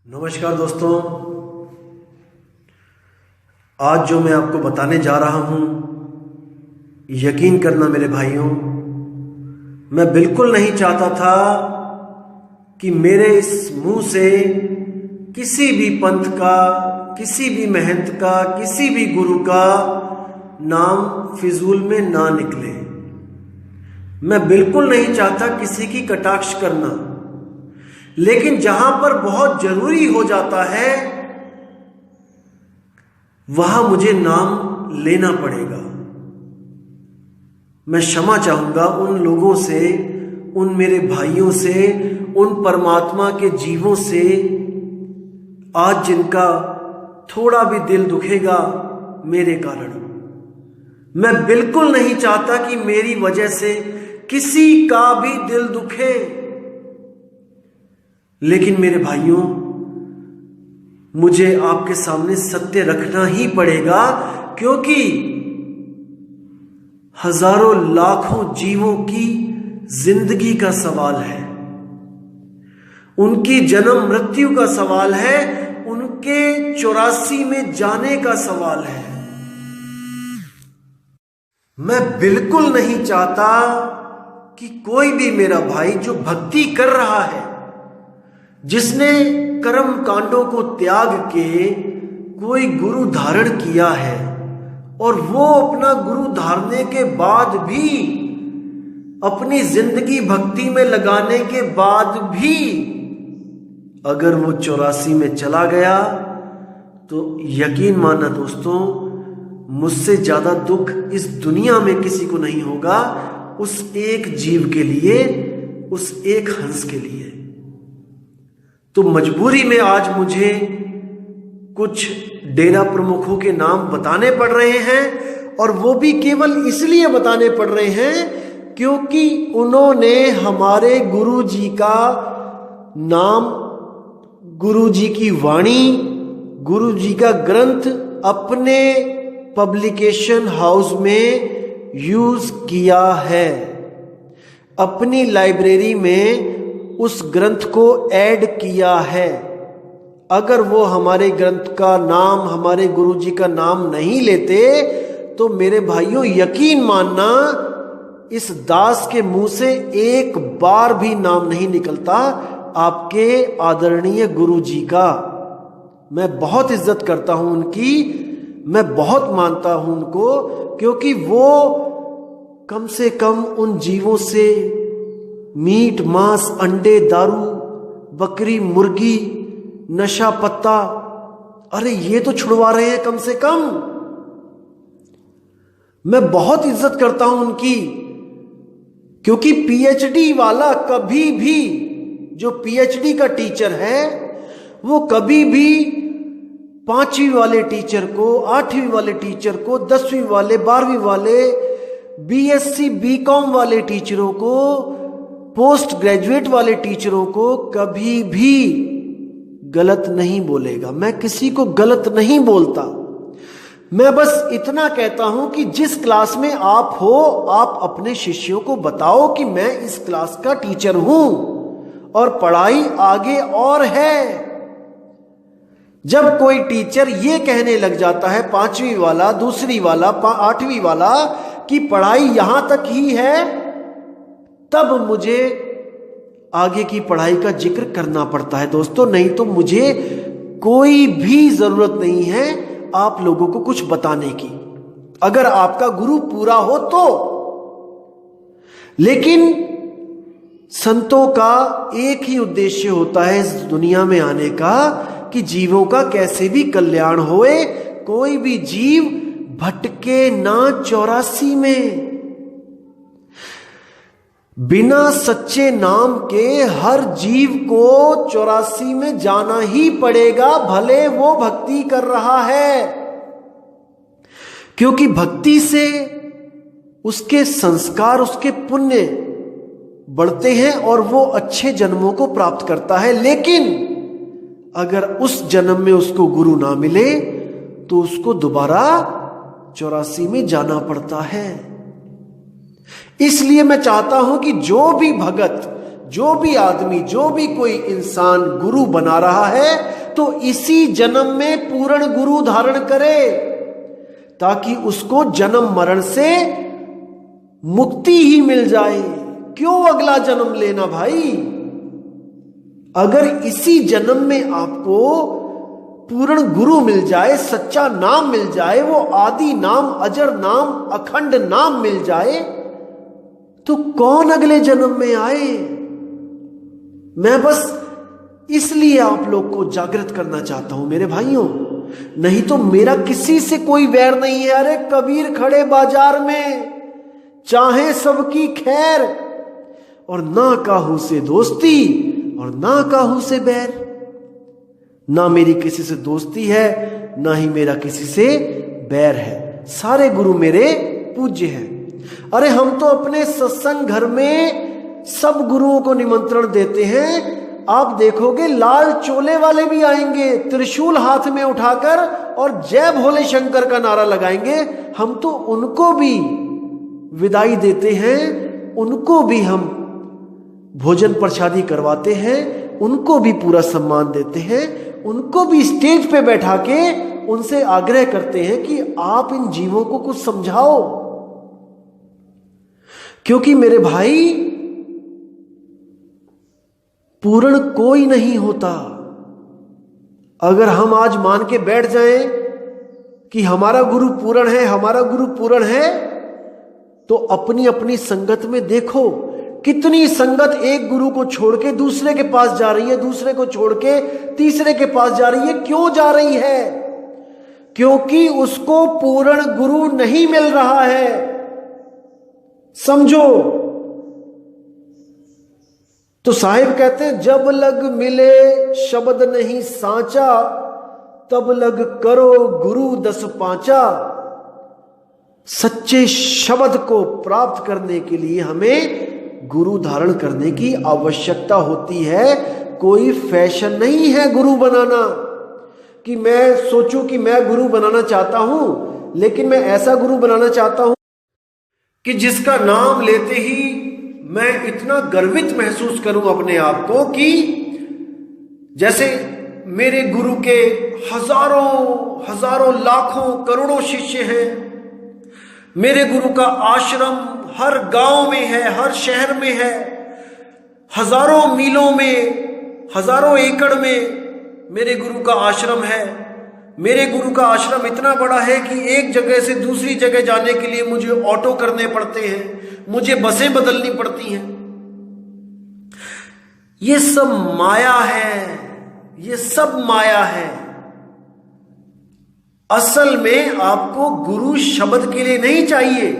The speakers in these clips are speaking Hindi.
नमस्कार दोस्तों, आज जो मैं आपको बताने जा रहा हूं, यकीन करना मेरे भाइयों, मैं बिल्कुल नहीं चाहता था कि मेरे इस मुंह से किसी भी पंथ का, किसी भी महंत का, किसी भी गुरु का नाम फिजूल में ना निकले। मैं बिल्कुल नहीं चाहता किसी की कटाक्ष करना, लेकिन जहां पर बहुत जरूरी हो जाता है वहां मुझे नाम लेना पड़ेगा। मैं क्षमा चाहूंगा उन लोगों से, उन मेरे भाइयों से, उन परमात्मा के जीवों से आज जिनका थोड़ा भी दिल दुखेगा मेरे कारण। मैं बिल्कुल नहीं चाहता कि मेरी वजह से किसी का भी दिल दुखे, लेकिन मेरे भाइयों, मुझे आपके सामने सत्य रखना ही पड़ेगा, क्योंकि हजारों लाखों जीवों की जिंदगी का सवाल है, उनकी जन्म मृत्यु का सवाल है, उनके 84 में जाने का सवाल है। मैं बिल्कुल नहीं चाहता कि कोई भी मेरा भाई जो भक्ति कर रहा है, जिसने कर्म कांडों को त्याग के कोई गुरु धारण किया है, और वो अपना गुरु धारने के बाद भी, अपनी जिंदगी भक्ति में लगाने के बाद भी अगर वो 84 में चला गया, तो यकीन मानना दोस्तों, मुझसे ज्यादा दुख इस दुनिया में किसी को नहीं होगा उस एक जीव के लिए, उस एक हंस के लिए। तो मजबूरी में आज मुझे कुछ डेरा प्रमुखों के नाम बताने पड़ रहे हैं, और वो भी केवल इसलिए बताने पड़ रहे हैं क्योंकि उन्होंने हमारे गुरु जी का नाम, गुरु जी की वाणी, गुरु जी का ग्रंथ अपने पब्लिकेशन हाउस में यूज किया है, अपनी लाइब्रेरी में उस ग्रंथ को ऐड किया है। अगर वो हमारे ग्रंथ का नाम, हमारे गुरुजी का नाम नहीं लेते, तो मेरे भाइयों यकीन मानना, इस दास के मुंह से एक बार भी नाम नहीं निकलता आपके आदरणीय गुरुजी का। मैं बहुत इज्जत करता हूं उनकी, मैं बहुत मानता हूं उनको, क्योंकि वो कम से कम उन जीवों से मीट, मांस, अंडे, दारू, बकरी, मुर्गी, नशा पत्ता, अरे ये तो छुड़वा रहे हैं कम से कम। मैं बहुत इज्जत करता हूं उनकी, क्योंकि पीएचडी वाला कभी भी, जो पीएचडी का टीचर है, वो कभी भी 5वीं वाले टीचर को, 8वीं वाले टीचर को, 10वीं वाले, 12वीं वाले, बीएससी बीकॉम वाले टीचरों को, पोस्ट ग्रेजुएट वाले टीचरों को कभी भी गलत नहीं बोलेगा। मैं किसी को गलत नहीं बोलता, मैं बस इतना कहता हूं कि जिस क्लास में आप हो, आप अपने शिष्यों को बताओ कि मैं इस क्लास का टीचर हूं और पढ़ाई आगे और है। जब कोई टीचर ये कहने लग जाता है, 5वीं वाला, दूसरी वाला, 8वीं वाला, कि पढ़ाई यहां तक ही है, तब मुझे आगे की पढ़ाई का जिक्र करना पड़ता है दोस्तों, नहीं तो मुझे कोई भी जरूरत नहीं है आप लोगों को कुछ बताने की, अगर आपका गुरु पूरा हो तो। लेकिन संतों का एक ही उद्देश्य होता है इस दुनिया में आने का, कि जीवों का कैसे भी कल्याण होए, कोई भी जीव भटके ना 84 में। बिना सच्चे नाम के हर जीव को 84 में जाना ही पड़ेगा, भले वो भक्ति कर रहा है, क्योंकि भक्ति से उसके संस्कार, उसके पुण्य बढ़ते हैं और वो अच्छे जन्मों को प्राप्त करता है। लेकिन अगर उस जन्म में उसको गुरु ना मिले, तो उसको दोबारा 84 में जाना पड़ता है। इसलिए मैं चाहता हूं कि जो भी भगत, जो भी आदमी, जो भी कोई इंसान गुरु बना रहा है तो इसी जन्म में पूर्ण गुरु धारण करे, ताकि उसको जन्म मरण से मुक्ति ही मिल जाए। क्यों अगला जन्म लेना भाई? अगर इसी जन्म में आपको पूर्ण गुरु मिल जाए, सच्चा नाम मिल जाए, वो आदि नाम, अजर नाम, अखंड नाम मिल जाए, तो कौन अगले जन्म में आए? मैं बस इसलिए आप लोग को जागृत करना चाहता हूं मेरे भाइयों, नहीं तो मेरा किसी से कोई वैर नहीं है। अरे कबीर खड़े बाजार में, चाहे सबकी खैर, और ना काहू से दोस्ती और ना काहू से बैर। ना मेरी किसी से दोस्ती है, ना ही मेरा किसी से बैर है। सारे गुरु मेरे पूज्य हैं। अरे हम तो अपने सत्संग घर में सब गुरुओं को निमंत्रण देते हैं। आप देखोगे लाल चोले वाले भी आएंगे, त्रिशूल हाथ में उठाकर, और जय भोले शंकर का नारा लगाएंगे। हम तो उनको भी विदाई देते हैं, उनको भी हम भोजन प्रसादी करवाते हैं, उनको भी पूरा सम्मान देते हैं, उनको भी स्टेज पे बैठा के उनसे आग्रह करते हैं कि आप इन जीवों को कुछ समझाओ। क्योंकि मेरे भाई, पूर्ण कोई नहीं होता। अगर हम आज मान के बैठ जाएं कि हमारा गुरु पूर्ण है, हमारा गुरु पूर्ण है, तो अपनी अपनी संगत में देखो कितनी संगत एक गुरु को छोड़ के दूसरे के पास जा रही है, दूसरे को छोड़ के तीसरे के पास जा रही है। क्यों जा रही है? क्योंकि उसको पूर्ण गुरु नहीं मिल रहा है। समझो। तो साहिब कहते हैं, जब लग मिले शब्द नहीं सांचा, तब लग करो गुरु 10 पांचा। सच्चे शब्द को प्राप्त करने के लिए हमें गुरु धारण करने की आवश्यकता होती है। कोई फैशन नहीं है गुरु बनाना, कि मैं सोचूं कि मैं गुरु बनाना चाहता हूं, लेकिन मैं ऐसा गुरु बनाना चाहता हूं कि जिसका नाम लेते ही मैं इतना गर्वित महसूस करूं अपने आप को, कि जैसे मेरे गुरु के हजारों लाखों करोड़ों शिष्य हैं, मेरे गुरु का आश्रम हर गांव में है, हर शहर में है, हजारों मीलों में, हजारों एकड़ में मेरे गुरु का आश्रम है। मेरे गुरु का आश्रम इतना बड़ा है कि एक जगह से दूसरी जगह जाने के लिए मुझे ऑटो करने पड़ते हैं, मुझे बसें बदलनी पड़ती हैं। ये सब माया है, ये सब माया है। असल में आपको गुरु शब्द के लिए नहीं चाहिए,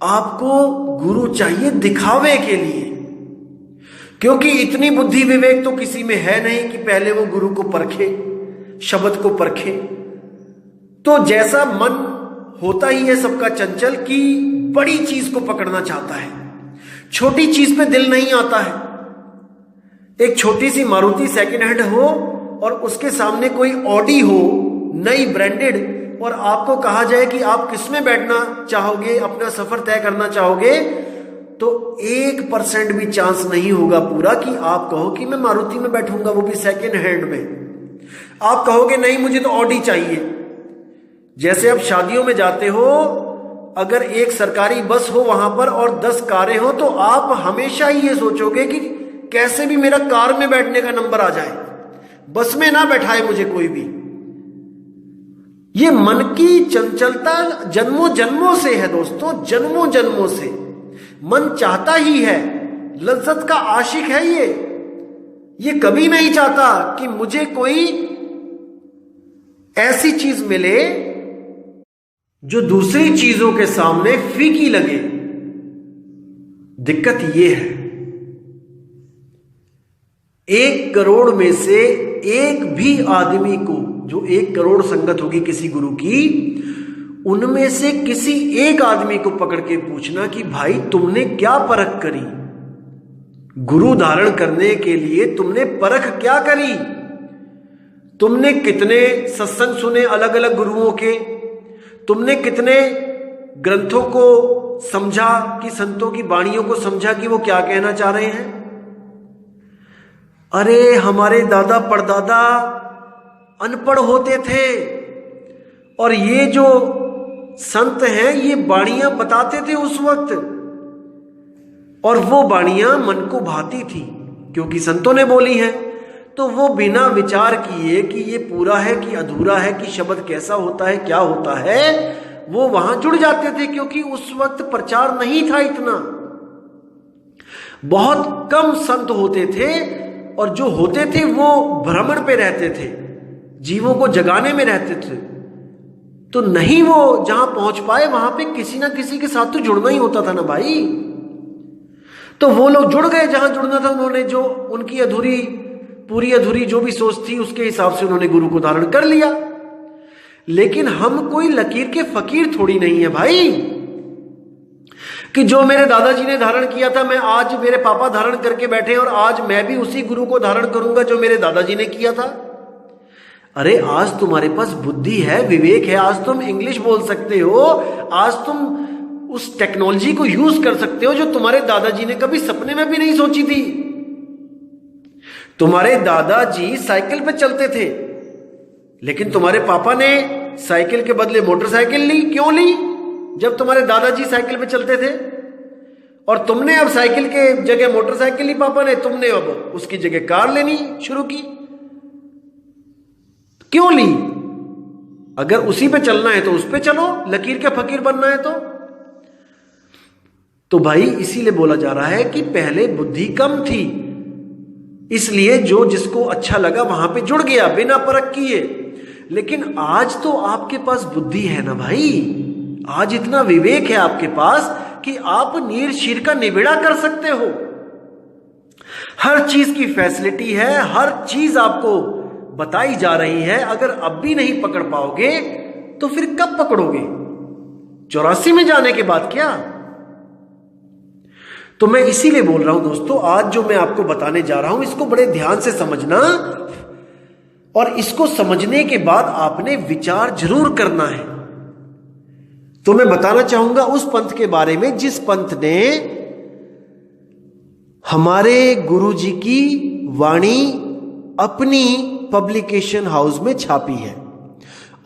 आपको गुरु चाहिए दिखावे के लिए। क्योंकि इतनी बुद्धि विवेक तो किसी में है नहीं कि पहले वो गुरु को परखे, शब्द को परखे। तो जैसा मन होता ही है सबका चंचल, कि बड़ी चीज को पकड़ना चाहता है, छोटी चीज पे दिल नहीं आता है। एक छोटी सी मारुति सेकंड हैंड हो और उसके सामने कोई ऑडी हो नई ब्रांडेड, और आपको कहा जाए कि आप किसमें बैठना चाहोगे, अपना सफर तय करना चाहोगे, तो 1% भी चांस नहीं होगा पूरा कि आप कहो कि मैं मारुति में बैठूंगा, वो भी सेकंड हैंड में। आप कहोगे नहीं, मुझे तो ऑडी चाहिए। जैसे आप शादियों में जाते हो, अगर एक सरकारी बस हो वहां पर और 10 कारें हो, तो आप हमेशा ही ये सोचोगे कि कैसे भी मेरा कार में बैठने का नंबर आ जाए, बस में ना बैठाए मुझे कोई भी। ये मन की चंचलता जन्मों जन्मों से है दोस्तों, जन्मों जन्मों से मन चाहता ही है, लज्जत का आशिक है ये कभी नहीं चाहता कि मुझे कोई ऐसी चीज मिले जो दूसरी चीजों के सामने फीकी लगे। दिक्कत ये है, 1 करोड़ में से एक भी आदमी को, जो 1 करोड़ संगत होगी किसी गुरु की, उनमें से किसी एक आदमी को पकड़ के पूछना कि भाई तुमने क्या परख करी, गुरु धारण करने के लिए तुमने परख क्या करी, तुमने कितने सत्संग सुने अलग अलग गुरुओं के, तुमने कितने ग्रंथों को समझा कि संतों की वाणियों को समझा कि वो क्या कहना चाह रहे हैं। अरे हमारे दादा परदादा अनपढ़ होते थे और ये जो संत हैं ये बाणियां बताते थे उस वक्त, और वो बाणियां मन को भाती थी क्योंकि संतों ने बोली हैं। तो वो बिना विचार किए कि ये पूरा है कि अधूरा है, कि शब्द कैसा होता है क्या होता है, वो वहां जुड़ जाते थे क्योंकि उस वक्त प्रचार नहीं था इतना। बहुत कम संत होते थे और जो होते थे वो भ्रमण पे रहते थे, जीवों को जगाने में रहते थे। तो नहीं वो जहां पहुंच पाए वहां पे किसी ना किसी के साथ तो जुड़ना ही होता था ना भाई। तो वो लोग जुड़ गए जहां जुड़ना था, उन्होंने जो उनकी अधूरी पूरी अधूरी जो भी सोच थी उसके हिसाब से उन्होंने गुरु को धारण कर लिया। लेकिन हम कोई लकीर के फकीर थोड़ी नहीं है भाई कि जो मेरे दादाजी ने धारण किया था मैं आज मेरे पापा धारण करके बैठे और आज मैं भी उसी गुरु को धारण करूंगा जो मेरे दादाजी ने किया था। अरे आज तुम्हारे पास बुद्धि है, विवेक है, आज तुम इंग्लिश बोल सकते हो, आज तुम उस टेक्नोलॉजी को यूज कर सकते हो जो तुम्हारे दादाजी ने कभी सपने में भी नहीं सोची थी। तुम्हारे दादाजी साइकिल पे चलते थे लेकिन तुम्हारे पापा ने साइकिल के बदले मोटरसाइकिल ली। क्यों ली? जब तुम्हारे दादाजी साइकिल पे चलते थे और तुमने अब साइकिल के जगह मोटरसाइकिल ली पापा ने, तुमने अब उसकी जगह कार लेनी शुरू की। क्यों ली? अगर उसी पे चलना है तो उस पे चलो, लकीर के फकीर बनना है तो भाई इसीलिए बोला जा रहा है कि पहले बुद्धि कम थी, इसलिए जो जिसको अच्छा लगा वहां पे जुड़ गया बिना परख किए। लेकिन आज तो आपके पास बुद्धि है ना भाई, आज इतना विवेक है आपके पास कि आप नीर शीर का निबिड़ा कर सकते हो। हर चीज की फैसिलिटी है, हर चीज आपको बताई जा रही है। अगर अब भी नहीं पकड़ पाओगे तो फिर कब पकड़ोगे? 84 में जाने के बाद क्या? तो मैं इसीलिए बोल रहा हूं दोस्तों, आज जो मैं आपको बताने जा रहा हूं इसको बड़े ध्यान से समझना, और इसको समझने के बाद आपने विचार जरूर करना है। तो मैं बताना चाहूंगा उस पंथ के बारे में जिस पंथ ने हमारे गुरुजी की वाणी अपनी पब्लिकेशन हाउस में छापी है,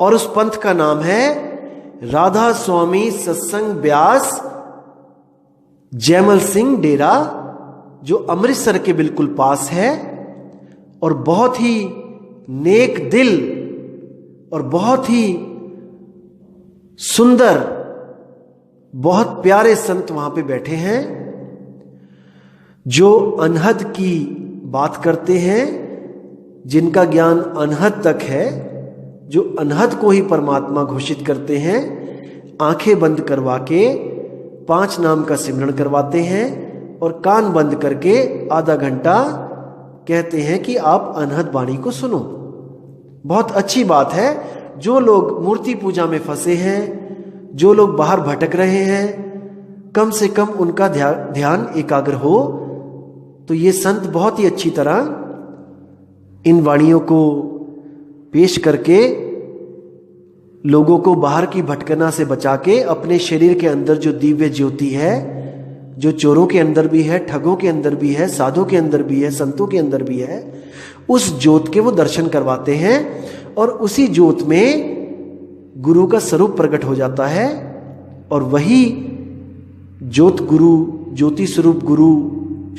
और उस पंथ का नाम है राधा स्वामी सत्संग व्यास जैमल सिंह डेरा, जो अमृतसर के बिल्कुल पास है। और बहुत ही नेक दिल और बहुत ही सुंदर, बहुत प्यारे संत वहां पे बैठे हैं जो अनहद की बात करते हैं, जिनका ज्ञान अनहद तक है, जो अनहद को ही परमात्मा घोषित करते हैं। आंखें बंद करवा के 5 नाम का सिमरन करवाते हैं और कान बंद करके आधा घंटा कहते हैं कि आप अनहद वाणी को सुनो। बहुत अच्छी बात है। जो लोग मूर्ति पूजा में फंसे हैं, जो लोग बाहर भटक रहे हैं, कम से कम उनका ध्यान एकाग्र हो। तो ये संत बहुत ही अच्छी तरह इन वाणियों को पेश करके लोगों को बाहर की भटकना से बचा के अपने शरीर के अंदर जो दिव्य ज्योति है, जो चोरों के अंदर भी है, ठगों के अंदर भी है, साधुओं के अंदर भी है, संतों के अंदर भी है, उस ज्योत के वो दर्शन करवाते हैं। और उसी ज्योत में गुरु का स्वरूप प्रकट हो जाता है, और वही ज्योत गुरु, ज्योति स्वरूप गुरु,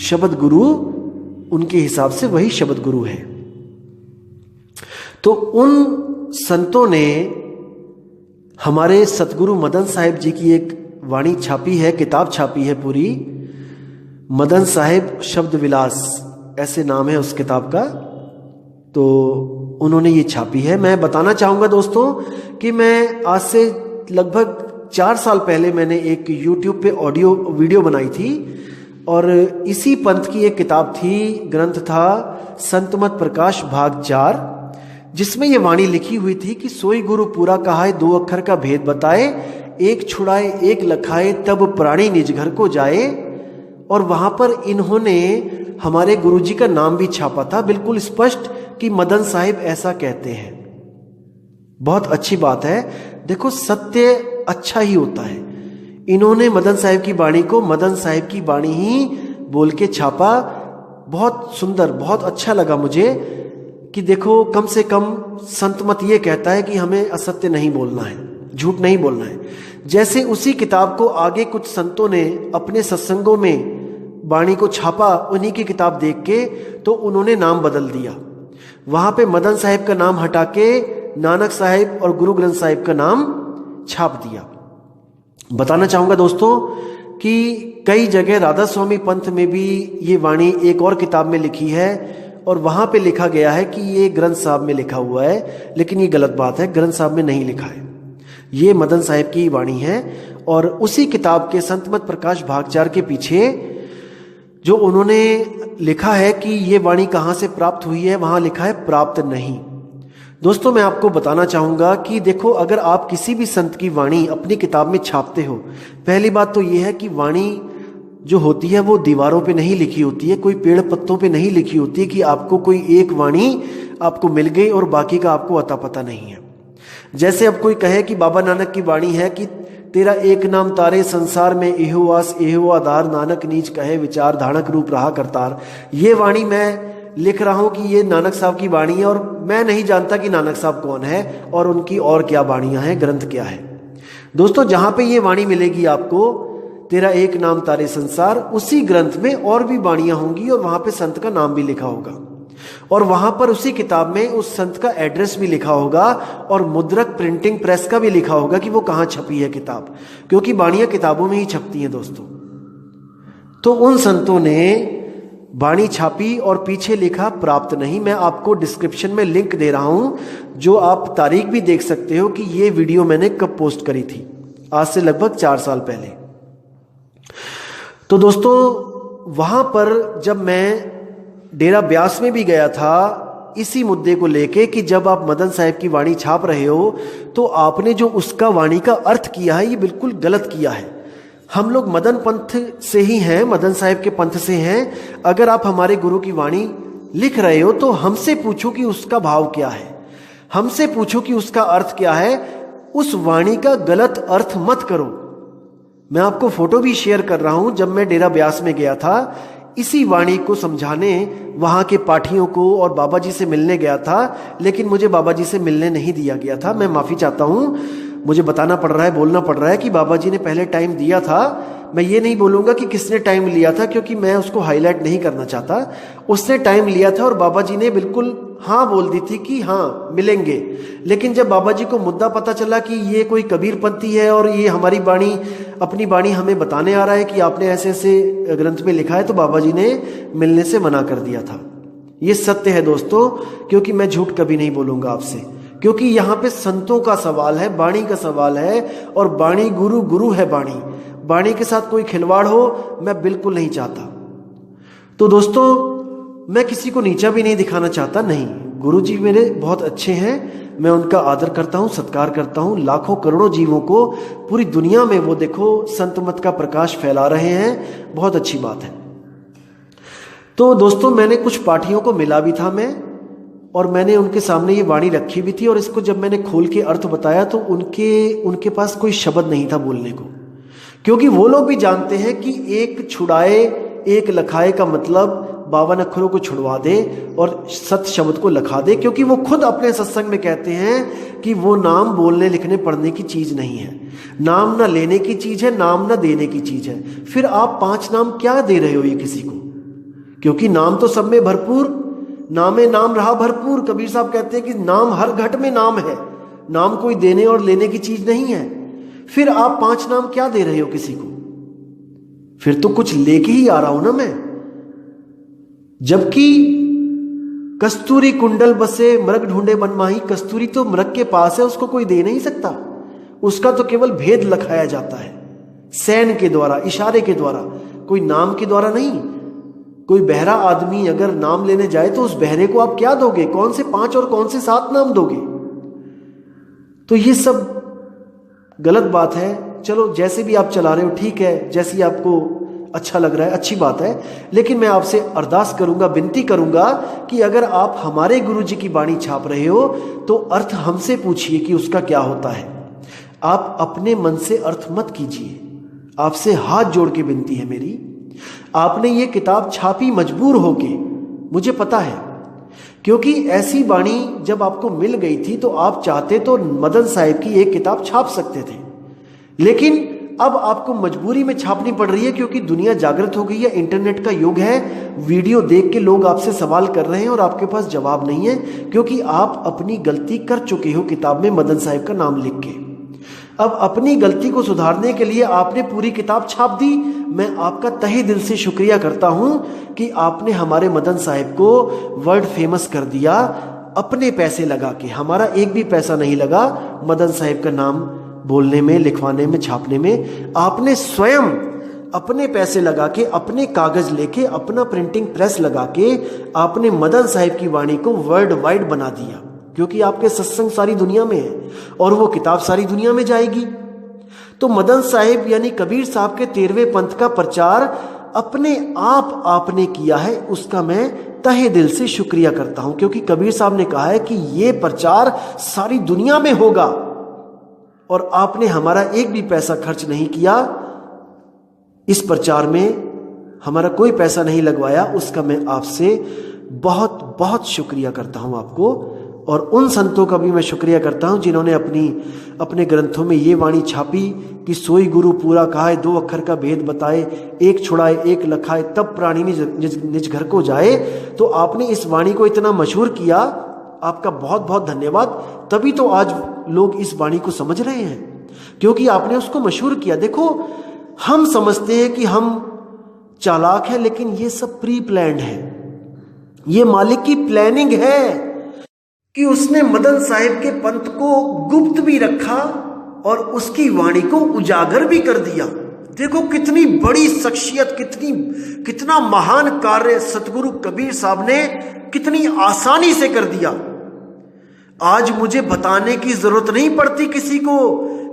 शब्द गुरु, उनके हिसाब से वही शब्द गुरु है। तो उन संतों ने हमारे सतगुरु मदन साहिब जी की एक वाणी छापी है, किताब छापी है पूरी, मदन साहिब शब्द विलास ऐसे नाम है उस किताब का। तो उन्होंने ये छापी है। मैं बताना चाहूँगा दोस्तों कि मैं आज से लगभग 4 साल पहले मैंने एक YouTube पे ऑडियो वीडियो बनाई थी, और इसी पंथ की एक किताब थी, ग्रंथ था संतमत प्रकाश भाग 4, जिसमें ये वाणी लिखी हुई थी कि सोई गुरु पूरा कहाए, 2 अक्षर का भेद बताए, एक छुड़ाए एक लखाए, तब प्राणी निज घर को जाए। और वहां पर इन्होंने हमारे गुरुजी का नाम भी छापा था, बिल्कुल स्पष्ट कि मदन साहिब ऐसा कहते हैं। बहुत अच्छी बात है। देखो, सत्य अच्छा ही होता है। इन्होंने मदन साहिब की वाणी को मदन साहिब की वाणी ही बोल के छापा, बहुत सुंदर, बहुत अच्छा लगा मुझे कि देखो कम से कम संत मत ये कहता है कि हमें असत्य नहीं बोलना है, झूठ नहीं बोलना है। जैसे उसी किताब को आगे कुछ संतों ने अपने सत्संगों में वाणी को छापा, उन्हीं की किताब देख के तो उन्होंने नाम बदल दिया। वहां पे मदन साहिब का नाम हटा के नानक साहिब और गुरु ग्रंथ साहिब का नाम छाप दिया। बताना चाहूंगा दोस्तों कि कई जगह राधा स्वामी पंथ में भी ये वाणी एक और किताब में लिखी है और वहां पे लिखा गया है कि ये ग्रंथ साहब में लिखा हुआ है, लेकिन ये गलत बात है, ग्रंथ साहब में नहीं लिखा है, ये मदन साहिब की वाणी है। और उसी किताब के संतमत प्रकाश भागचार के पीछे जो उन्होंने लिखा है कि ये वाणी कहाँ से प्राप्त हुई है, वहां लिखा है प्राप्त नहीं। दोस्तों मैं आपको बताना चाहूंगा कि देखो, अगर आप किसी भी संत की वाणी अपनी किताब में छापते हो, पहली बात तो ये है कि वाणी जो होती है वो दीवारों पे नहीं लिखी होती है, कोई पेड़ पत्तों पे नहीं लिखी होती है कि आपको कोई एक वाणी आपको मिल गई और बाकी का आपको अता पता नहीं है। जैसे अब कोई कहे कि बाबा नानक की वाणी है कि तेरा एक नाम तारे संसार में एहो आस एहो आधार, नानक नीच कहे विचार, धानक रूप रहा करतार। ये वाणी मैं लिख रहा हूं कि ये नानक साहब की वाणी है और मैं नहीं जानता कि नानक साहब कौन है और उनकी और क्या वाणियां हैं, ग्रंथ क्या है। दोस्तों जहां पे ये वाणी मिलेगी आपको, तेरा एक नाम तारे संसार, उसी ग्रंथ में और भी वाणियां होंगी और वहां पे संत का नाम भी लिखा होगा और वहां पर उसी किताब में उस संत का एड्रेस भी लिखा होगा और मुद्रक प्रिंटिंग प्रेस का भी लिखा होगा कि वो कहां छपी है किताब, क्योंकि वाणियां किताबों में ही छपती हैं दोस्तों। तो उन संतों ने वाणी छापी और पीछे लिखा प्राप्त नहीं। मैं आपको डिस्क्रिप्शन में लिंक दे रहा हूं, जो आप तारीख भी देख सकते हो कि ये वीडियो मैंने कब पोस्ट करी थी, आज से लगभग 4 साल पहले। तो दोस्तों वहां पर जब मैं डेरा ब्यास में भी गया था इसी मुद्दे को लेके कि जब आप मदन साहिब की वाणी छाप रहे हो तो आपने जो उसका वाणी का अर्थ किया है ये बिल्कुल गलत किया है। हम लोग मदन पंथ से ही हैं, मदन साहिब के पंथ से हैं। अगर आप हमारे गुरु की वाणी लिख रहे हो तो हमसे पूछो कि उसका भाव क्या है, हमसे पूछो कि उसका अर्थ क्या है। उस वाणी का गलत अर्थ मत करो। मैं आपको फोटो भी शेयर कर रहा हूं, जब मैं डेरा ब्यास में गया था इसी वाणी को समझाने वहां के पाठियों को और बाबा जी से मिलने गया था, लेकिन मुझे बाबा जी से मिलने नहीं दिया गया था। मैं माफी चाहता हूं, मुझे बताना पड़ रहा है, बोलना पड़ रहा है कि बाबा जी ने पहले टाइम दिया था। मैं ये नहीं बोलूंगा कि किसने टाइम लिया था, क्योंकि मैं उसको हाईलाइट नहीं करना चाहता। उसने टाइम लिया था और बाबा जी ने बिल्कुल हाँ बोल दी थी कि हाँ मिलेंगे। लेकिन जब बाबा जी को मुद्दा पता चला कि ये कोई कबीरपंथी है और ये हमारी वाणी, अपनी वाणी हमें बताने आ रहा है कि आपने ऐसे ऐसे ग्रंथ में लिखा है, तो बाबा जी ने मिलने से मना कर दिया था। ये सत्य है दोस्तों, क्योंकि मैं झूठ कभी नहीं बोलूंगा आपसे, क्योंकि यहाँ पे संतों का सवाल है, वाणी का सवाल है और वाणी गुरु, गुरु है वाणी। वाणी के साथ कोई खिलवाड़ हो मैं बिल्कुल नहीं चाहता। तो दोस्तों मैं किसी को नीचा भी नहीं दिखाना चाहता, नहीं, गुरु जी मेरे बहुत अच्छे हैं, मैं उनका आदर करता हूं, सत्कार करता हूं। लाखों करोड़ों जीवों को पूरी दुनिया में वो देखो संत मत का प्रकाश फैला रहे हैं, बहुत अच्छी बात है। तो दोस्तों मैंने कुछ पाठियों को मिला भी था मैं, और मैंने उनके सामने ये वाणी रखी भी थी और इसको जब मैंने खोल के अर्थ बताया तो उनके पास कोई शब्द नहीं था बोलने को, क्योंकि वो लोग भी जानते हैं कि एक छुड़ाए एक लखाए का मतलब 52 अक्षरों को छुड़वा दे और सत शब्द को लखा दे, क्योंकि वो खुद अपने सत्संग में कहते हैं कि वो नाम बोलने लिखने पढ़ने की चीज नहीं है, नाम ना लेने की चीज है, नाम ना देने की चीज है। फिर आप 5 नाम क्या दे रहे हो ये किसी को, क्योंकि नाम तो सब में भरपूर, नामे नाम रहा भरपूर। कबीर साहब कहते हैं कि नाम हर घट में नाम है, नाम कोई देने और लेने की चीज नहीं है। फिर आप 5 नाम क्या दे रहे हो किसी को, फिर तो कुछ लेके ही आ रहा हूं ना मैं। जबकि कस्तूरी कुंडल बसे मृग ढूंढे बन माही, कस्तूरी तो मृग के पास है, उसको कोई दे नहीं सकता, उसका तो केवल भेद लखाया जाता है सैन के द्वारा, इशारे के द्वारा, कोई नाम के द्वारा नहीं। कोई बहरा आदमी अगर नाम लेने जाए तो उस बहरे को आप क्या दोगे, कौन से 5 और कौन से 7 नाम दोगे। तो ये सब गलत बात है। चलो जैसे भी आप चला रहे हो ठीक है, जैसी आपको अच्छा लग रहा है अच्छी बात है, लेकिन मैं आपसे अरदास करूंगा, विनती करूंगा कि अगर आप हमारे गुरु जी की वाणी छाप रहे हो तो अर्थ हमसे पूछिए कि उसका क्या होता है। आप अपने मन से अर्थ मत कीजिए, आपसे हाथ जोड़ के विनती है मेरी। आपने ये किताब छापी मजबूर होके, मुझे पता है, क्योंकि ऐसी वाणी जब आपको मिल गई थी तो आप चाहते तो मदन साहिब की एक किताब छाप सकते थे, लेकिन अब आपको मजबूरी में छापनी पड़ रही है क्योंकि दुनिया जागृत हो गई है, इंटरनेट का युग है, वीडियो देख के लोग आपसे सवाल कर रहे हैं और आपके पास जवाब नहीं है क्योंकि आप अपनी गलती कर चुके हो किताब में मदन साहिब का नाम लिख के। अब अपनी गलती को सुधारने के लिए आपने पूरी किताब छाप दी। मैं आपका तहे दिल से शुक्रिया करता हूं कि आपने हमारे मदन साहिब को वर्ल्ड फेमस कर दिया अपने पैसे लगा के। हमारा एक भी पैसा नहीं लगा मदन साहिब का नाम बोलने में, लिखवाने में, छापने में। आपने स्वयं अपने पैसे लगा के, अपने कागज लेके, अपना प्रिंटिंग प्रेस लगा के आपने मदन साहिब की वाणी को वर्ल्ड वाइड बना दिया, क्योंकि आपके सत्संग सारी दुनिया में है और वो किताब सारी दुनिया में जाएगी। तो मदन साहिब यानी कबीर साहब के 13वें पंथ का प्रचार अपने आप आपने किया है, उसका मैं तहे दिल से शुक्रिया करता हूं, क्योंकि कबीर साहब ने कहा है कि ये प्रचार सारी दुनिया में होगा और आपने हमारा एक भी पैसा खर्च नहीं किया, इस प्रचार में हमारा कोई पैसा नहीं लगवाया, उसका मैं आपसे बहुत बहुत शुक्रिया करता हूं आपको। और उन संतों का भी मैं शुक्रिया करता हूं जिन्होंने अपने ग्रंथों में ये वाणी छापी कि सोई गुरु पूरा कहाए, 2 अक्षर का भेद बताए, एक छुड़ाए एक लखाए, तब प्राणी निज घर को जाए। तो आपने इस वाणी को इतना मशहूर किया, आपका बहुत बहुत धन्यवाद। तभी तो आज लोग इस वाणी को समझ रहे हैं, क्योंकि आपने उसको मशहूर किया। देखो, हम समझते हैं कि हम चालाक हैं, लेकिन ये सब प्री प्लान्ड है, ये मालिक की प्लानिंग है कि उसने मदन साहिब के पंथ को गुप्त भी रखा और उसकी वाणी को उजागर भी कर दिया। देखो कितनी बड़ी शख्सियत, कितना महान कार्य सतगुरु कबीर साहब ने कितनी आसानी से कर दिया। आज मुझे बताने की जरूरत नहीं पड़ती किसी को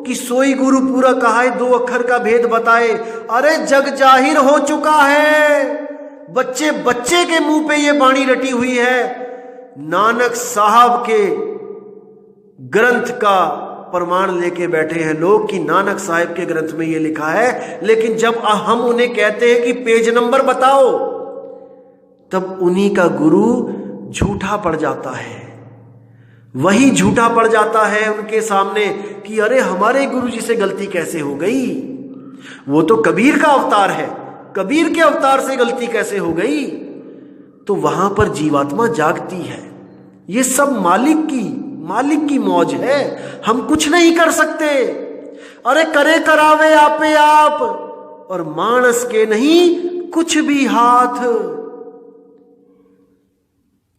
कि सोई गुरु पूरा कहाए, 2 अक्षर का भेद बताए। अरे जग जाहिर हो चुका है, बच्चे बच्चे के मुंह पे ये वाणी रटी हुई है। नानक साहब के ग्रंथ का प्रमाण लेके बैठे हैं लोग कि नानक साहब के ग्रंथ में ये लिखा है, लेकिन जब हम उन्हें कहते हैं कि पेज नंबर बताओ, तब उन्हीं का गुरु झूठा पड़ जाता है। वही झूठा पड़ जाता है उनके सामने कि अरे हमारे गुरु जी से गलती कैसे हो गई, वो तो कबीर का अवतार है, कबीर के अवतार से गलती कैसे हो गई। तो वहां पर जीवात्मा जागती है। ये सब मालिक की मौज है, हम कुछ नहीं कर सकते। अरे करे करावे आपे आप, और मानस के नहीं कुछ भी हाथ।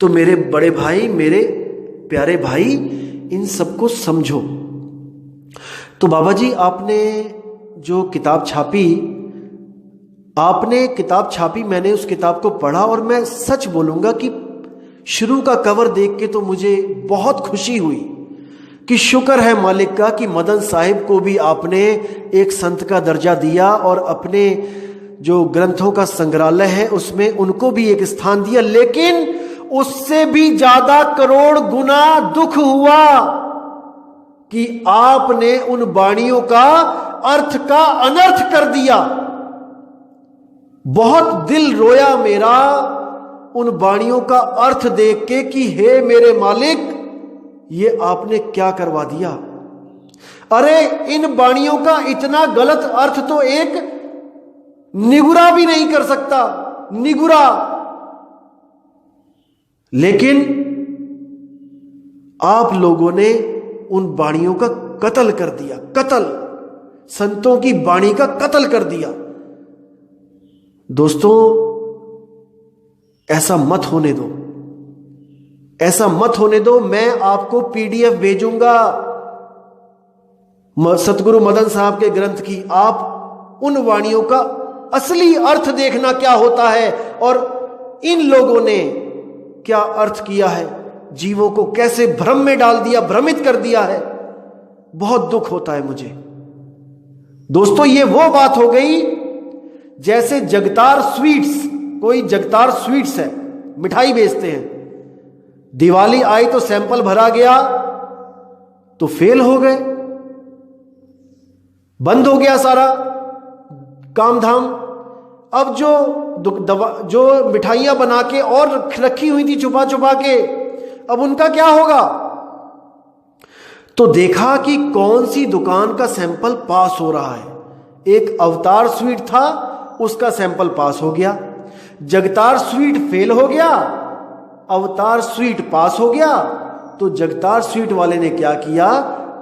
तो मेरे बड़े भाई, मेरे प्यारे भाई, इन सबको समझो। तो बाबा जी, आपने जो किताब छापी, मैंने उस किताब को पढ़ा और मैं सच बोलूंगा कि शुरू का कवर देख के तो मुझे बहुत खुशी हुई कि शुक्र है मालिक का कि मदन साहिब को भी आपने एक संत का दर्जा दिया और अपने जो ग्रंथों का संग्रहालय है उसमें उनको भी एक स्थान दिया। लेकिन उससे भी ज्यादा करोड़ गुना दुख हुआ कि आपने उन वाणियों का अर्थ का अनर्थ कर दिया। बहुत दिल रोया मेरा उन वाणियों का अर्थ देख के कि हे मेरे मालिक, ये आपने क्या करवा दिया। अरे इन वाणियों का इतना गलत अर्थ तो एक निगुरा भी नहीं कर सकता, निगुरा। लेकिन आप लोगों ने उन वाणियों का कत्ल कर दिया, कत्ल, संतों की वाणी का कत्ल कर दिया। दोस्तों, ऐसा मत होने दो, ऐसा मत होने दो। मैं आपको पीडीएफ भेजूंगा सतगुरु मदन साहब के ग्रंथ की। आप उन वाणियों का असली अर्थ देखना क्या होता है और इन लोगों ने क्या अर्थ किया है, जीवों को कैसे भ्रम में डाल दिया, भ्रमित कर दिया है। बहुत दुख होता है मुझे। दोस्तों, ये वो बात हो गई जैसे जगतार स्वीट्स, कोई जगतार स्वीट्स है, मिठाई बेचते हैं, दिवाली आई तो सैंपल भरा गया तो फेल हो गए, बंद हो गया सारा काम धाम। अब जो मिठाइयां बना के और रखी हुई थी छुपा छुपा के, अब उनका क्या होगा? तो देखा कि कौन सी दुकान का सैंपल पास हो रहा है। एक अवतार स्वीट था, उसका सैंपल पास हो गया। जगतार स्वीट फेल हो गया, अवतार स्वीट पास हो गया। तो जगतार स्वीट वाले ने क्या किया?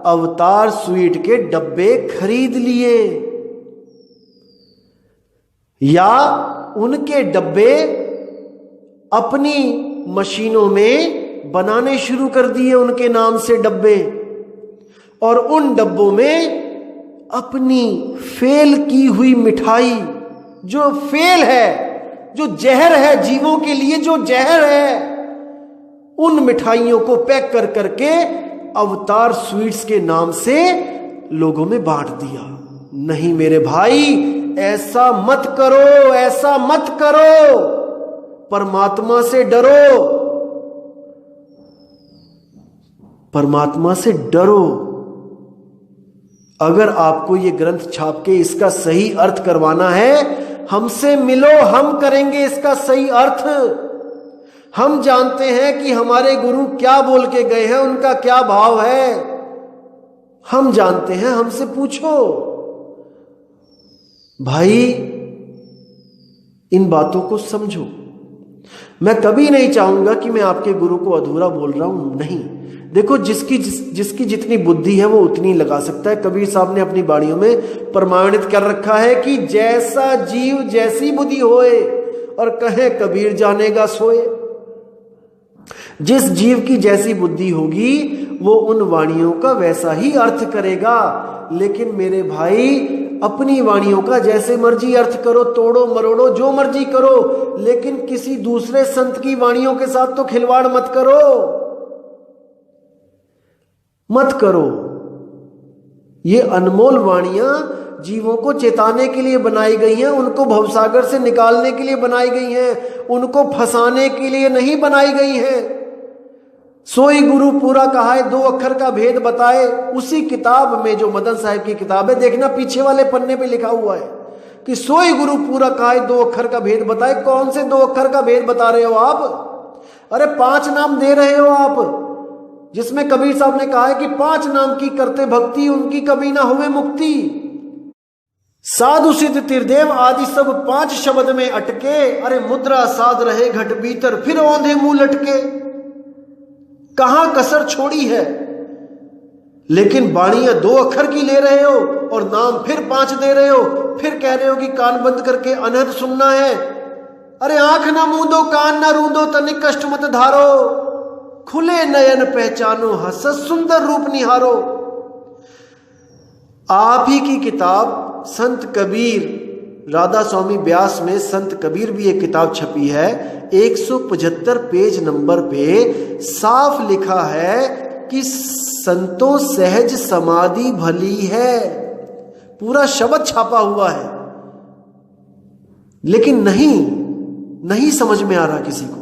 अवतार स्वीट के डब्बे खरीद लिए, या उनके डब्बे अपनी मशीनों में बनाने शुरू कर दिए, उनके नाम से डब्बे। और उन डब्बों में अपनी फेल की हुई मिठाई, जो फेल है, जो जहर है, जीवों के लिए जो जहर है, उन मिठाइयों को पैक कर करके अवतार स्वीट्स के नाम से लोगों में बांट दिया। नहीं मेरे भाई, ऐसा मत करो, ऐसा मत करो। परमात्मा से डरो, परमात्मा से डरो। अगर आपको ये ग्रंथ छाप के इसका सही अर्थ करवाना है, हमसे मिलो, हम करेंगे इसका सही अर्थ। हम जानते हैं कि हमारे गुरु क्या बोल के गए हैं, उनका क्या भाव है, हम जानते हैं, हमसे पूछो। भाई इन बातों को समझो। मैं कभी नहीं चाहूंगा कि मैं आपके गुरु को अधूरा बोल रहा हूं, नहीं। देखो, जिसकी जितनी बुद्धि है वो उतनी लगा सकता है। कबीर साहब ने अपनी बाणियों में प्रमाणित कर रखा है कि जैसा जीव जैसी बुद्धि होए, और कहे कबीर जानेगा सोए। जिस जीव की जैसी बुद्धि होगी वो उन वाणियों का वैसा ही अर्थ करेगा। लेकिन मेरे भाई, अपनी वाणियों का जैसे मर्जी अर्थ करो, तोड़ो मरोड़ो, जो मर्जी करो, लेकिन किसी दूसरे संत की वाणियों के साथ तो खिलवाड़ मत करो, मत करो। ये अनमोल वाणियां जीवों को चेताने के लिए बनाई गई हैं, उनको भवसागर से निकालने के लिए बनाई गई हैं, उनको फंसाने के लिए नहीं बनाई गई हैं। सोई गुरु पूरा कहा है, 2 अक्षर का भेद बताए। उसी किताब में, जो मदन साहब की किताब है, देखना पीछे वाले पन्ने पे लिखा हुआ है कि सोई गुरु पूरा कहा है, 2 अक्षर का भेद बताए। कौन से 2 अक्षर का भेद बता रहे हो आप? अरे 5 नाम दे रहे हो आप, जिसमें कबीर साहब ने कहा है कि 5 नाम की करते भक्ति, उनकी कभी ना हुए मुक्ति। साधु सिद्ध त्रिदेव आदि सब 5 शब्द में अटके। अरे मुद्रा साध रहे घट भीतर, फिर औंधे मुंह लटके। कहां कसर छोड़ी है? लेकिन बाणियां 2 अक्षर की ले रहे हो और नाम फिर 5 दे रहे हो, फिर कह रहे हो कि कान बंद करके अनहद सुनना है। अरे आंख ना मूंदो, कान ना रूंदो, तनिक कष्ट मत धारो, खुले नयन पहचानो, हसत सुंदर रूप निहारो। आप ही की किताब संत कबीर, राधा स्वामी व्यास में संत कबीर भी एक किताब छपी है। 175 पेज नंबर पे साफ लिखा है कि संतों सहज समाधि भली है। पूरा शब्द छापा हुआ है, लेकिन नहीं समझ में आ रहा किसी को।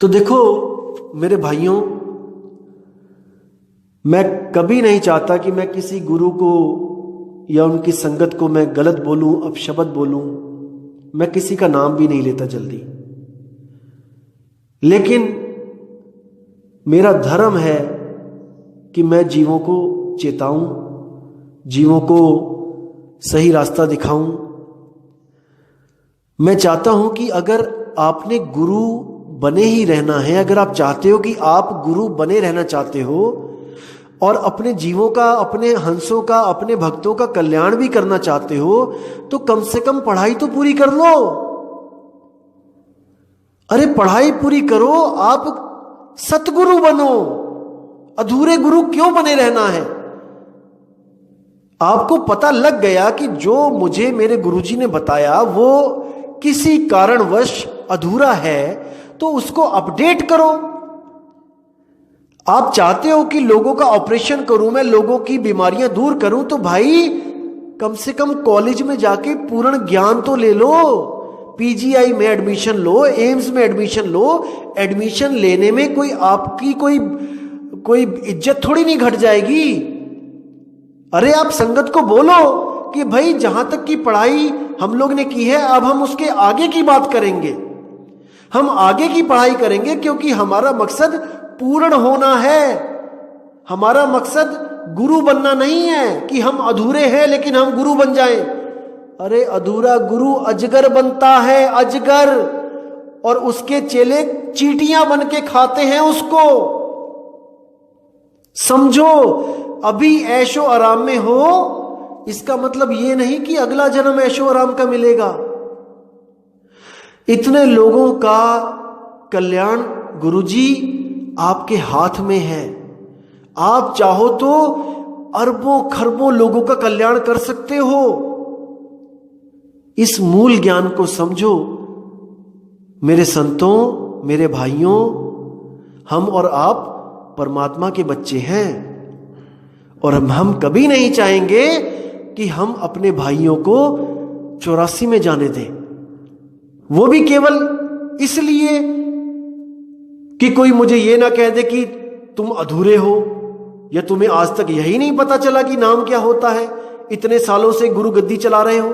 तो देखो मेरे भाइयों, मैं कभी नहीं चाहता कि मैं किसी गुरु को या उनकी संगत को मैं गलत बोलूं, अपशब्द बोलूं। मैं किसी का नाम भी नहीं लेता जल्दी, लेकिन मेरा धर्म है कि मैं जीवों को चेताऊं, जीवों को सही रास्ता दिखाऊं। मैं चाहता हूं कि अगर आपने गुरु बने ही रहना है, अगर आप चाहते हो कि आप गुरु बने रहना चाहते हो और अपने जीवों का, अपने हंसों का, अपने भक्तों का कल्याण भी करना चाहते हो, तो कम से कम पढ़ाई तो पूरी कर लो। अरे पढ़ाई पूरी करो, आप सतगुरु बनो। अधूरे गुरु क्यों बने रहना है? आपको पता लग गया कि जो मुझे मेरे गुरुजी ने बताया वो किसी कारणवश अधूरा है, तो उसको अपडेट करो। आप चाहते हो कि लोगों का ऑपरेशन करूं मैं, लोगों की बीमारियां दूर करूं, तो भाई कम से कम कॉलेज में जाके पूर्ण ज्ञान तो ले लो। पीजीआई में एडमिशन लो, एम्स में एडमिशन लो। एडमिशन लेने में कोई आपकी कोई इज्जत थोड़ी नहीं घट जाएगी। अरे आप संगत को बोलो कि भाई जहां तक की पढ़ाई हम लोग ने की है, अब हम उसके आगे की बात करेंगे, हम आगे की पढ़ाई करेंगे, क्योंकि हमारा मकसद पूर्ण होना है। हमारा मकसद गुरु बनना नहीं है कि हम अधूरे हैं लेकिन हम गुरु बन जाएं। अरे अधूरा गुरु अजगर बनता है, अजगर, और उसके चेले चींटियां बन के खाते हैं उसको। समझो, अभी ऐशो आराम में हो, इसका मतलब ये नहीं कि अगला जन्म ऐशो आराम का मिलेगा। इतने लोगों का कल्याण गुरुजी आपके हाथ में है। आप चाहो तो अरबों खरबों लोगों का कल्याण कर सकते हो। इस मूल ज्ञान को समझो मेरे संतों, मेरे भाइयों। हम और आप परमात्मा के बच्चे हैं, और हम कभी नहीं चाहेंगे कि हम अपने भाइयों को 84 में जाने दें, वो भी केवल इसलिए कि कोई मुझे ये ना कह दे कि तुम अधूरे हो, या तुम्हें आज तक यही नहीं पता चला कि नाम क्या होता है, इतने सालों से गुरु गद्दी चला रहे हो।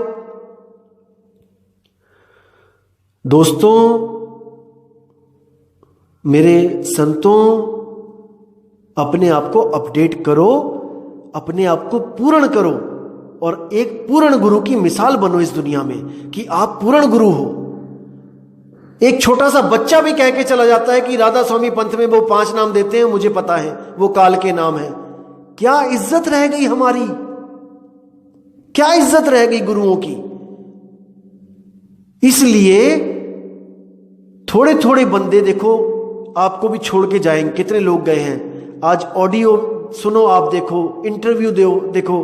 दोस्तों, मेरे संतों, अपने आप को अपडेट करो, अपने आप को पूर्ण करो, और एक पूर्ण गुरु की मिसाल बनो इस दुनिया में कि आप पूर्ण गुरु हो। एक छोटा सा बच्चा भी कह के चला जाता है कि राधा स्वामी पंथ में वो 5 नाम देते हैं, मुझे पता है वो काल के नाम है। क्या इज्जत रह गई हमारी, क्या इज्जत रह गई गुरुओं की। इसलिए थोड़े थोड़े बंदे देखो आपको भी छोड़ के जाएंगे। कितने लोग गए हैं, आज ऑडियो सुनो, आप देखो, इंटरव्यू देखो,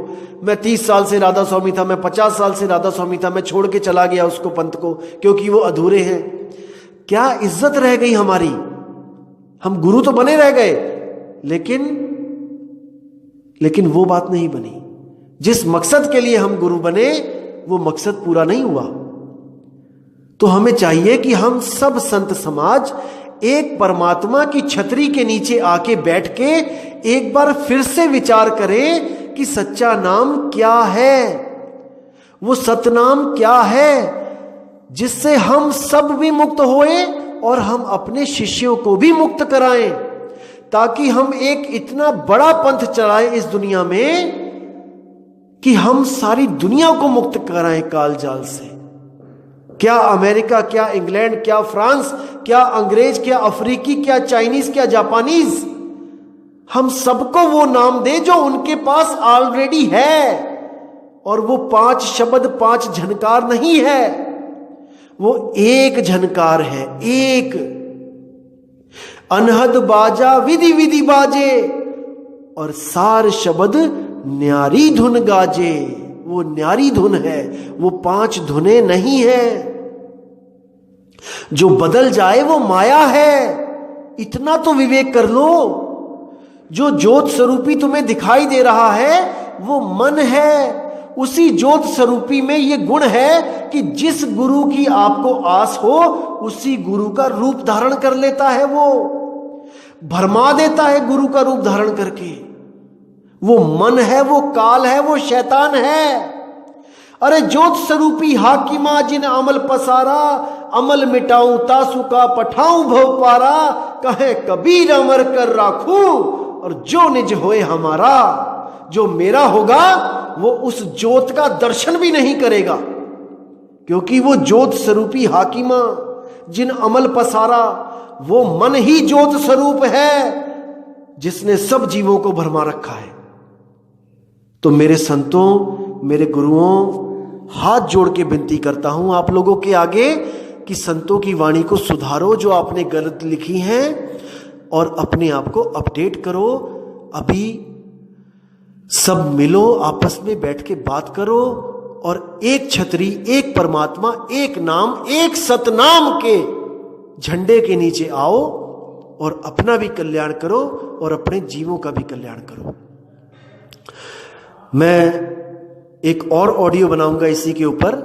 मैं 30 साल से राधा स्वामी था, मैं 50 साल से राधा स्वामी था, मैं छोड़ के चला गया उसको, पंथ को, क्योंकि वो अधूरे हैं। क्या इज्जत रह गई हमारी। हम गुरु तो बने रह गए, लेकिन वो बात नहीं बनी। जिस मकसद के लिए हम गुरु बने वो मकसद पूरा नहीं हुआ। तो हमें चाहिए कि हम सब संत समाज एक परमात्मा की छतरी के नीचे आके बैठ के एक बार फिर से विचार करें कि सच्चा नाम क्या है, वो सतनाम क्या है, जिससे हम सब भी मुक्त होए और हम अपने शिष्यों को भी मुक्त कराएं, ताकि हम एक इतना बड़ा पंथ चलाएं इस दुनिया में कि हम सारी दुनिया को मुक्त कराएं काल जाल से। क्या अमेरिका, क्या इंग्लैंड, क्या फ्रांस, क्या अंग्रेज, क्या अफ्रीकी, क्या चाइनीज, क्या जापानीज, हम सबको वो नाम दे जो उनके पास ऑलरेडी है। और वो 5 शब्द 5 झनकार नहीं है, वो एक झनकार है, एक। अनहद बाजा विधि विधि बाजे, और सार शब्द न्यारी धुन गाजे। वो न्यारी धुन है, वो 5 धुनें नहीं है। जो बदल जाए वो माया है, इतना तो विवेक कर लो। जो ज्योत स्वरूपी तुम्हें दिखाई दे रहा है वो मन है। उसी ज्योत स्वरूपी में ये गुण है कि जिस गुरु की आपको आस हो उसी गुरु का रूप धारण कर लेता है, वो भरमा देता है गुरु का रूप धारण करके। वो मन है, वो काल है, वो शैतान है। अरे ज्योत स्वरूपी हाकिमा जिन अमल पसारा, अमल मिटाऊं तासु का पठाऊं भव पारा, कहे कबीर अमर कर राखूं और जो निज होए हमारा। जो मेरा होगा वो उस ज्योत का दर्शन भी नहीं करेगा, क्योंकि वो ज्योत स्वरूपी हाकिमा जिन अमल पसारा, वो मन ही ज्योत स्वरूप है जिसने सब जीवों को भरमा रखा है। तो मेरे संतों, मेरे गुरुओं, हाथ जोड़ के विनती करता हूं आप लोगों के आगे कि संतों की वाणी को सुधारो जो आपने गलत लिखी हैं, और अपने आप को अपडेट करो। अभी सब मिलो, आपस में बैठ के बात करो, और एक छतरी, एक परमात्मा, एक नाम, एक सतनाम के झंडे के नीचे आओ और अपना भी कल्याण करो और अपने जीवों का भी कल्याण करो। मैं एक और ऑडियो बनाऊंगा इसी के ऊपर,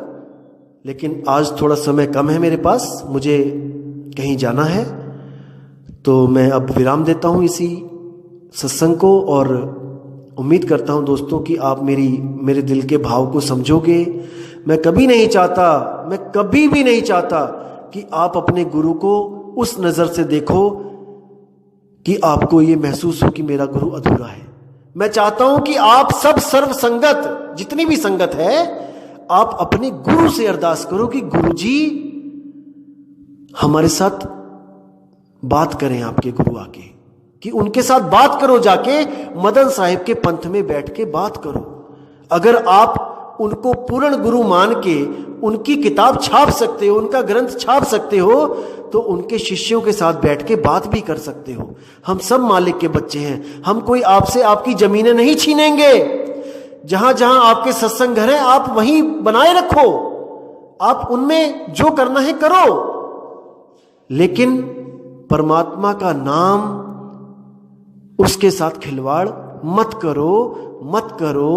लेकिन आज थोड़ा समय कम है मेरे पास, मुझे कहीं जाना है, तो मैं अब विराम देता हूं इसी सत्संग को और उम्मीद करता हूं दोस्तों कि आप मेरे दिल के भाव को समझोगे। मैं कभी भी नहीं चाहता कि आप अपने गुरु को उस नज़र से देखो कि आपको ये महसूस हो कि मेरा गुरु अधूरा है। मैं चाहता हूं कि आप सब सर्व संगत, जितनी भी संगत है, आप अपने गुरु से अरदास करो कि गुरु जी हमारे साथ बात करें। आपके गुरु आके कि उनके साथ बात करो, जाके मदन साहिब के पंथ में बैठ के बात करो। अगर आप उनको पूर्ण गुरु मान के उनकी किताब छाप सकते हो, उनका ग्रंथ छाप सकते हो, तो उनके शिष्यों के साथ बैठ के बात भी कर सकते हो। हम सब मालिक के बच्चे हैं, हम कोई आपसे आपकी जमीनें नहीं छीनेंगे। जहां जहां आपके सत्संग घर हैं आप वहीं बनाए रखो, आप उनमें जो करना है करो, लेकिन परमात्मा का नाम, उसके साथ खिलवाड़ मत करो, मत करो,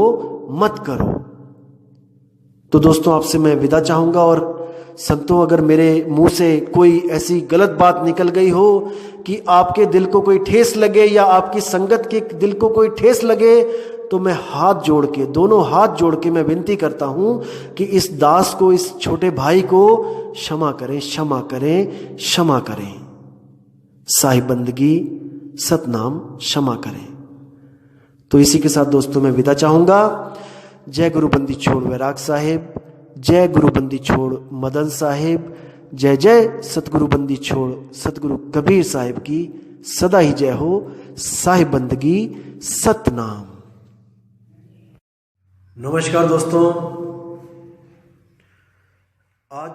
मत करो। तो दोस्तों आपसे मैं विदा चाहूंगा। और संतों, अगर मेरे मुंह से कोई ऐसी गलत बात निकल गई हो कि आपके दिल को कोई ठेस लगे या आपकी संगत के दिल को कोई ठेस लगे, तो मैं दोनों हाथ जोड़ के मैं विनती करता हूं कि इस दास को, इस छोटे भाई को क्षमा करें, क्षमा करें, क्षमा करें। साहिब बंदगी सतनाम क्षमा करें। तो इसी के साथ दोस्तों मैं विदा चाहूंगा। जय गुरु बंदी छोड़ वैराग साहिब, जय गुरु बंदी छोड़ मदन साहिब, जय जय सतगुरु बंदी छोड़ सतगुरु कबीर साहिब की सदा ही जय हो। साहिब बंदगी सतनाम। नमस्कार दोस्तों, आज